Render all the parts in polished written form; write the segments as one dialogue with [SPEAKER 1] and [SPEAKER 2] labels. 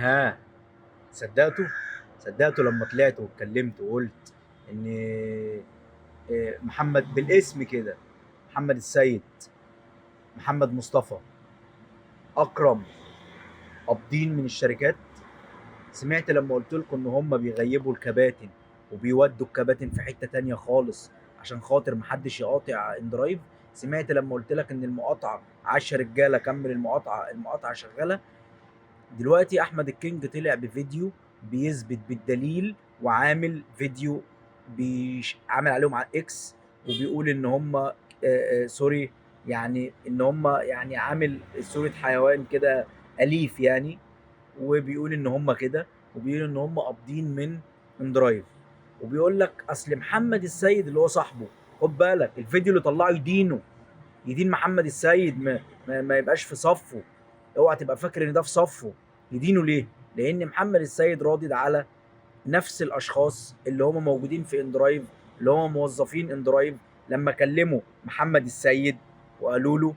[SPEAKER 1] ها، صدقته؟ صدقته لما طلعت واتكلمت وقلت ان محمد بالاسم كده، محمد السيد، محمد مصطفى، اكرم، قابضين من الشركات؟ سمعت لما قلت لكم ان هم بيغيبوا الكباتن وبيودوا الكباتن في حتة تانية خالص عشان خاطر محدش يقاطع اندرايف؟ سمعت لما قلت لك ان المقاطعة 10 رجالة كمل المقاطعة شغالة؟ دلوقتي احمد الكينج طلع بفيديو بيثبت بالدليل، وعامل فيديو عامل عليهم على اكس، وبيقول ان هم سوري، يعني ان هم يعني عامل صورة حيوان كده اليف يعني، وبيقول ان هم كده، وبيقول ان هم قابضين من اندرايف. وبيقول لك اصل محمد السيد اللي هو صاحبه، خد بالك الفيديو اللي طلعه يدينه، يدين محمد السيد، ما يبقاش في صفه. اوعى تبقى فاكر ان ده في صفه. يدينه ليه؟ لان محمد السيد راضد على نفس الاشخاص اللي هم موجودين في اندرايف، اللي هم موظفين اندرايف، لما كلموا محمد السيد وقالوا له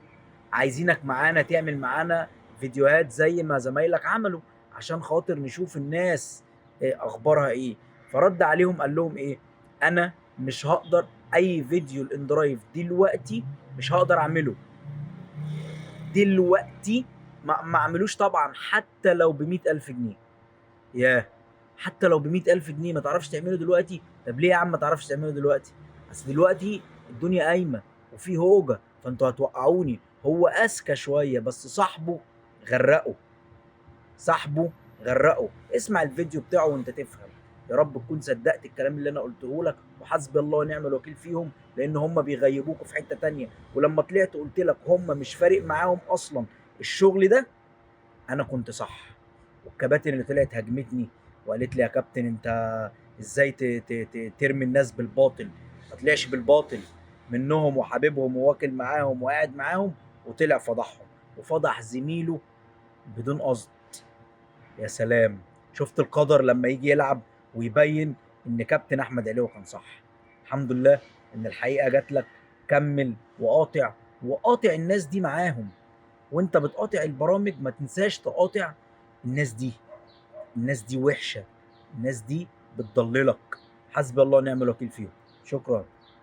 [SPEAKER 1] عايزينك معانا تعمل معانا فيديوهات زي ما زمايلك عملوا، عشان خاطر نشوف الناس اخبارها ايه. فرد عليهم قال لهم ايه؟ انا مش هقدر اي فيديو الاندرايف دلوقتي، مش هقدر اعمله دلوقتي. ما اعملوش طبعا حتى لو ب100,000 جنيه. ياه، حتى لو ب100,000 جنيه ما تعرفش تعمله دلوقتي؟ طب ليه يا عم ما تعرفش تعمله دلوقتي؟ بس دلوقتي الدنيا قايمه وفي هوجه، فانتوا هتوقعوني. هو اذكى شويه بس صاحبه غرقه، صاحبه غرقه. اسمع الفيديو بتاعه وانت تفهم. يا رب تكون صدقت الكلام اللي انا قلته لك، وحسبي الله ونعم الوكيل فيهم، لان هم بيغيبوكوا في حته تانية. ولما طلعت قلت لك هم مش فارق معاهم اصلا الشغل ده، انا كنت صح. والكباتن اللي طلعت هاجمتني وقالت لي يا كابتن انت ازاي ترمي الناس بالباطل؟ ما طلعش بالباطل، منهم وحبيبهم وواكل معاهم وقاعد معاهم، وطلع فضحهم وفضح زميله بدون قصد. يا سلام، شفت القدر لما يجي يلعب ويبين ان كابتن احمد علوي كان صح. الحمد لله ان الحقيقه جات لك. كمل وقاطع، وقاطع الناس دي معاهم. وانت بتقاطع البرامج ما تنساش تقاطع الناس دي. الناس دي وحشه، الناس دي بتضللك. حسبي الله ونعم الوكيل فيهم. شكرا.